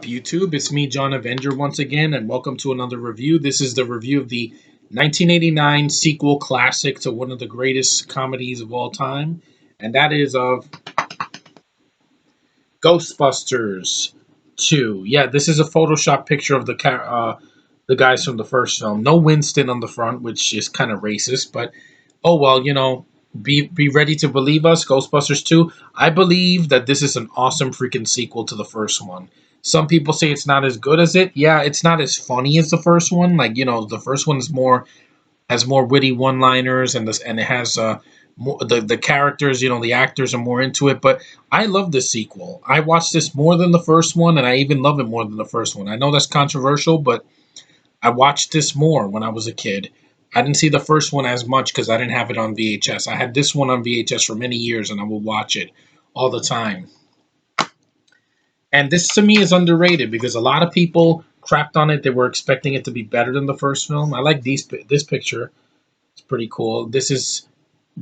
YouTube? It's me, John Avenger, once again, and welcome to another review. This is the review of the 1989 sequel classic to one of the greatest comedies of all time, and that is of Ghostbusters 2. Yeah, this is a Photoshop picture of the guys from the first film. No Winston on the front, which is kind of racist, but oh well, be ready to believe us. Ghostbusters 2. I believe that this is an awesome freaking sequel to the first one. Some people say it's not as good as it. Yeah, it's not as funny as the first one. Like, the first one is more has more witty one-liners, and it has more, the characters, the actors are more into it. But I love this sequel. I watched this more than the first one, and I even love it more than the first one. I know that's controversial, but I watched this more when I was a kid. I didn't see the first one as much because I didn't have it on VHS. I had this one on VHS for many years, and I will watch it all the time. And this to me is underrated because a lot of people crapped on it. They were expecting it to be better than the first film. I like this picture. It's pretty cool. This is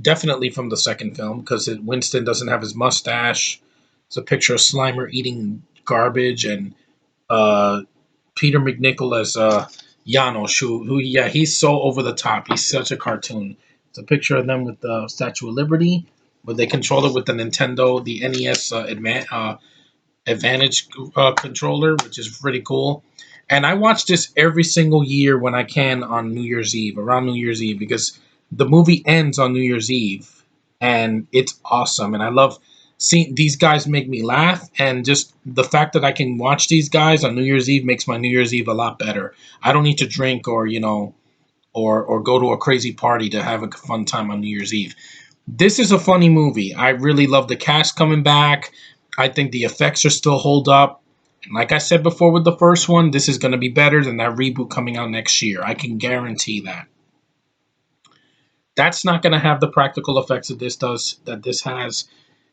definitely from the second film because Winston doesn't have his mustache. It's a picture of Slimer eating garbage, and uh, Peter McNichol as Janos, who, yeah, he's so over the top. He's such a cartoon. It's a picture of them with the Statue of Liberty, where they control it with the Nintendo, the NES Advantage controller, which is pretty cool. And I watch this every single year when I can on New Year's Eve, around New Year's Eve, because the movie ends on New Year's Eve, and it's awesome. And I love seeing these guys make me laugh, and just the fact that I can watch these guys on New Year's Eve makes my New Year's Eve a lot better. I don't need to drink or go to a crazy party to have a fun time on New Year's Eve. This is a funny movie. I really love the cast coming back. I think the effects are still hold up. And like I said before with the first one, this is going to be better than that reboot coming out next year. I can guarantee that. That's not going to have the practical effects that this has.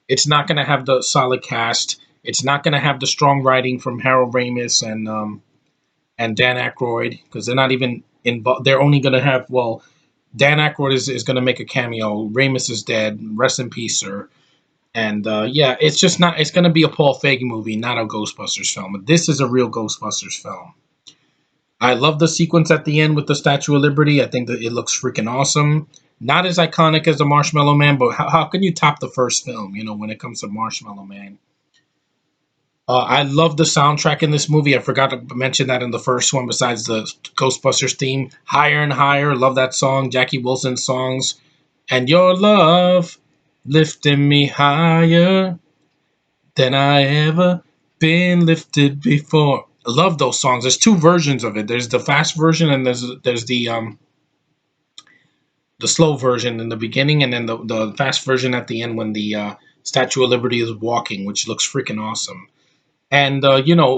It's not going to have the solid cast. It's not going to have the strong writing from Harold Ramis and Dan Aykroyd, because they're not even involved. They're only going to have, well, Dan Aykroyd is going to make a cameo. Ramis is dead. Rest in peace, sir. And yeah, it's just not. It's going to be a Paul Feig movie, not a Ghostbusters film. But this is a real Ghostbusters film. I love the sequence at the end with the Statue of Liberty. I think that it looks freaking awesome. Not as iconic as the Marshmallow Man, but how can you top the first film? When it comes to Marshmallow Man. I love the soundtrack in this movie. I forgot to mention that in the first one. Besides the Ghostbusters theme, Higher and Higher. Love that song. Jackie Wilson's songs, and Your Love lifting me higher than I ever been lifted before. I love those songs. There's two versions of it. There's the fast version, and there's the slow version in the beginning, and then the fast version at the end when the Statue of Liberty is walking, which looks freaking awesome. And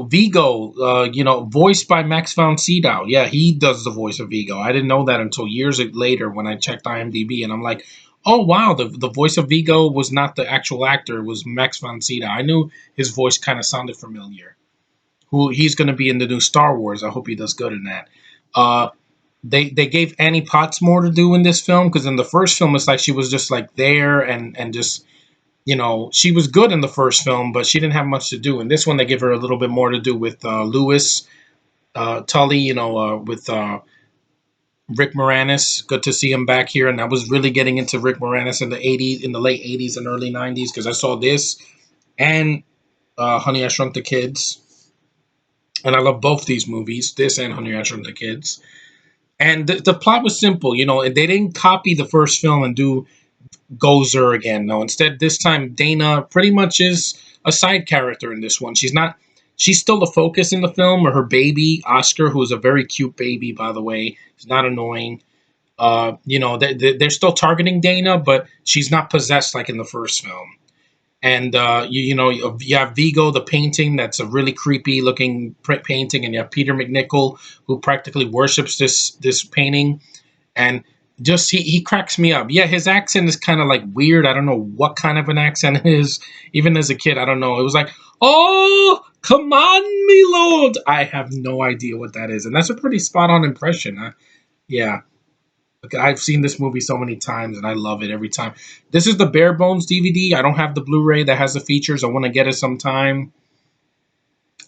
Vigo, voiced by Max von Sydow. Yeah, he does the voice of Vigo. I didn't know that until years later when I checked IMDb, and I'm like, oh wow, the voice of Vigo was not the actual actor; it was Max von Sydow. I knew his voice kind of sounded familiar. Who he's going to be in the new Star Wars? I hope he does good in that. Uh, they gave Annie Potts more to do in this film, because in the first film it's like she was just like there, and just, she was good in the first film, but she didn't have much to do. In this one, they give her a little bit more to do with Lewis Tully, with Rick Moranis. Good to see him back here, and I was really getting into Rick Moranis in the late '80s and early '90s, because I saw this and Honey, I Shrunk the Kids, and I love both these movies, this and Honey, I Shrunk the Kids. And the plot was simple, and they didn't copy the first film and do Gozer again. No, instead, this time Dana pretty much is a side character in this one. She's still the focus in the film, or her baby Oscar, who is a very cute baby, by the way. He's not annoying. They're still targeting Dana, but she's not possessed like in the first film. And you have Vigo, the painting, that's a really creepy looking painting, and you have Peter McNichol, who practically worships this painting, and just he cracks me up. Yeah, his accent is kind of like weird. I don't know what kind of an accent it is. Even as a kid, I don't know. It was like, oh, come on, me lord. I have no idea what that is, and that's a pretty spot on impression. Yeah. Okay, I've seen this movie so many times, and I love it every time. This is the bare bones DVD. I don't have the Blu-ray that has the features. I want to get it sometime.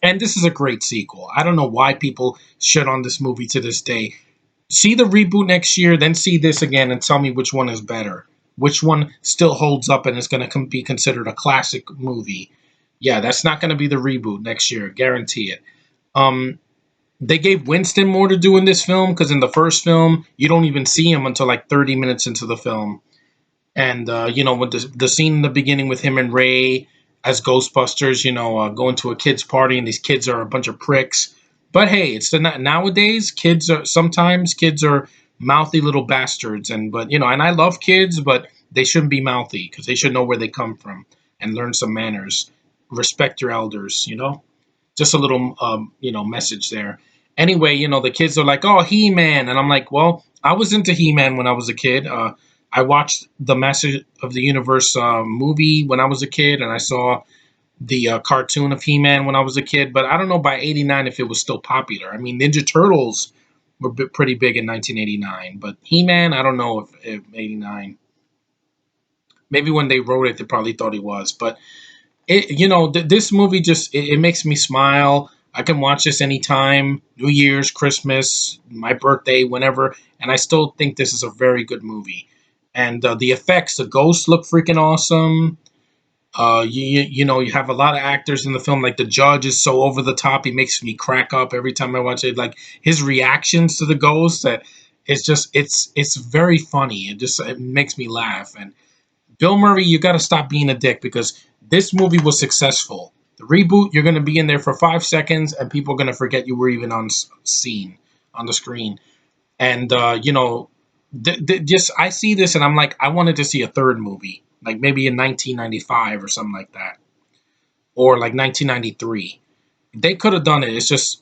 And this is a great sequel. I don't know why people shit on this movie to this day. See the reboot next year, then see this again and tell me which one is better. Which one still holds up and is going to be considered a classic movie. Yeah, that's not going to be the reboot next year. Guarantee it. Um, they gave Winston more to do in this film because in the first film, you don't even see him until like 30 minutes into the film. And with the scene in the beginning with him and Ray as Ghostbusters, going to a kids party and these kids are a bunch of pricks. But hey, it's the nowadays kids are mouthy little bastards, and I love kids, but they shouldn't be mouthy because they should know where they come from and learn some manners. Respect your elders. Just a little message there. Anyway, the kids are like, "Oh, He-Man," and I'm like, "Well, I was into He-Man when I was a kid. I watched the Master of the Universe movie when I was a kid, and I saw the cartoon of He-Man when I was a kid. But I don't know by '89 if it was still popular. I mean, Ninja Turtles were pretty big in 1989, but He-Man, I don't know if '89. Maybe when they wrote it, they probably thought he was, but this movie just it makes me smile. I can watch this anytime, New Year's, Christmas, my birthday, whenever, and I still think this is a very good movie. And the effects, the ghosts look freaking awesome. You have a lot of actors in the film. Like the judge is so over the top, he makes me crack up every time I watch it. Like his reactions to the ghosts, that it's very funny. It makes me laugh. And Bill Murray, you got to stop being a dick because this movie was successful. The reboot, you're going to be in there for 5 seconds, and people are going to forget you were even on scene, on the screen. And just I see this, and I'm like, I wanted to see a third movie, like maybe in 1995 or something like that, or like 1993. They could have done it. It's just,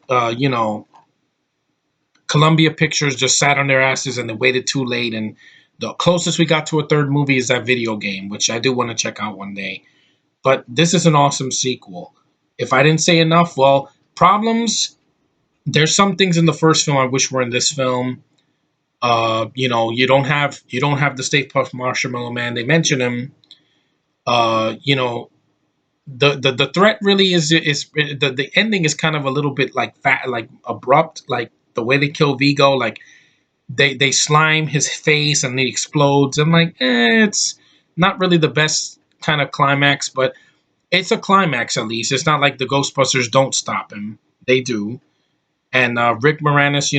Columbia Pictures just sat on their asses and they waited too late. And the closest we got to a third movie is that video game, which I do want to check out one day. But this is an awesome sequel. If I didn't say enough, well, problems. There's some things in the first film I wish were in this film. You don't have the Stay Puft Marshmallow Man. They mention him. Uh, you know, the threat really is the ending is kind of a little bit like fat, like abrupt, like the way they kill Vigo, like they slime his face and he explodes. I'm like, it's not really the best kind of climax, but it's a climax at least. It's not like the Ghostbusters don't stop him; they do. And Rick Moranis,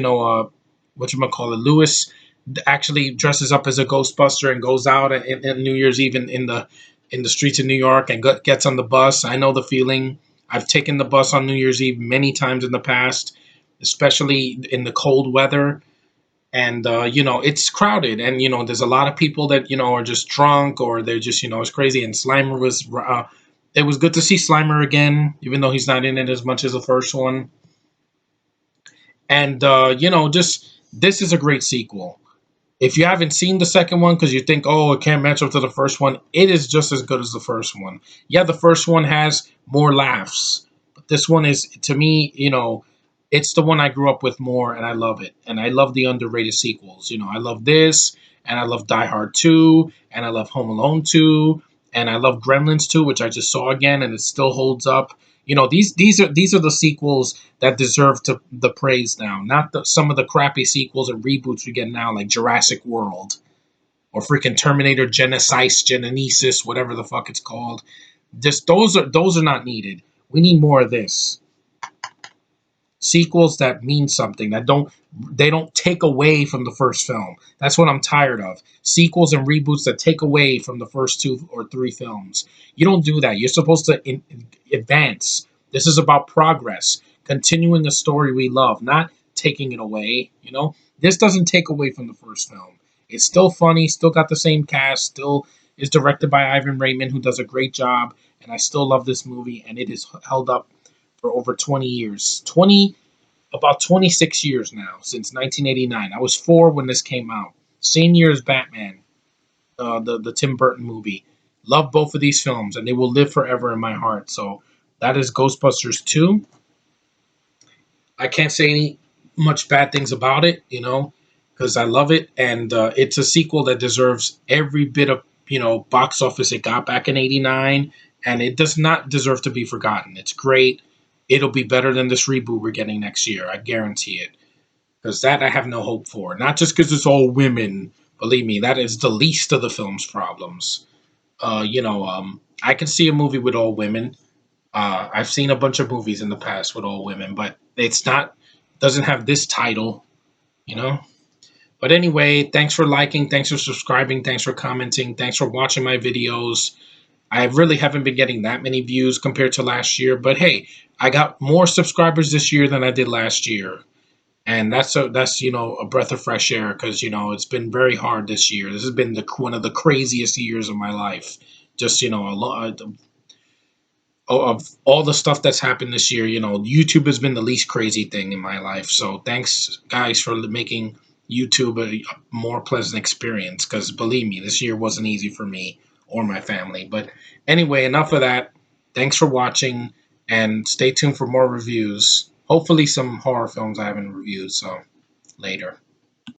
what you call it, Lewis, actually dresses up as a Ghostbuster and goes out in New Year's Eve in the streets of New York and gets on the bus. I know the feeling. I've taken the bus on New Year's Eve many times in the past, especially in the cold weather. And it's crowded, and there's a lot of people that are just drunk, or they're just it's crazy. And Slimer was it was good to see Slimer again, even though he's not in it as much as the first one. And just this is a great sequel. If you haven't seen the second one because you think, oh, it can't match up to the first one, it is just as good as the first one. Yeah, the first one has more laughs, but this one is, to me, it's the one I grew up with more, and I love it. And I love the underrated sequels. I love this, and I love Die Hard 2, and I love Home Alone 2, and I love Gremlins 2, which I just saw again, and it still holds up. These are the sequels that deserve the praise now, not some of the crappy sequels and reboots we get now, like Jurassic World or freaking Terminator Genesis, whatever the fuck it's called. Just those are not needed. We need more of this. Sequels that mean something, that don't take away from the first film. That's what I'm tired of. Sequels and reboots that take away from the first two or three films. You don't do that. You're supposed to advance. This is about progress, continuing a story we love, not taking it away. This doesn't take away from the first film. It's still funny, still got the same cast, still is directed by Ivan Reitman, who does a great job, and I still love this movie, and it is held up for over 20 years. About 26 years now, since 1989. I was 4 when this came out. Same year as Batman, the Tim Burton movie. Love both of these films, and they will live forever in my heart. So that is Ghostbusters 2. I can't say any much bad things about it, because I love it, and it's a sequel that deserves every bit of box office it got back in '89, and it does not deserve to be forgotten. It's great. it'll be better than this reboot we're getting next year. I guarantee it. Because that I have no hope for. Not just because it's all women. Believe me, that is the least of the film's problems. I can see a movie with all women. I've seen a bunch of movies in the past with all women, but it's not doesn't have this title, you know. But anyway, thanks for liking, thanks for subscribing, thanks for commenting, thanks for watching my videos. I really haven't been getting that many views compared to last year, but hey, I got more subscribers this year than I did last year. And that's a breath of fresh air because it's been very hard this year. This has been one of the craziest years of my life. Just a lot of all the stuff that's happened this year. YouTube has been the least crazy thing in my life. So thanks, guys, for making YouTube a more pleasant experience. Because believe me, this year wasn't easy for me or my family. But anyway, enough of that. Thanks for watching, and stay tuned for more reviews. Hopefully, some horror films I haven't reviewed. So later.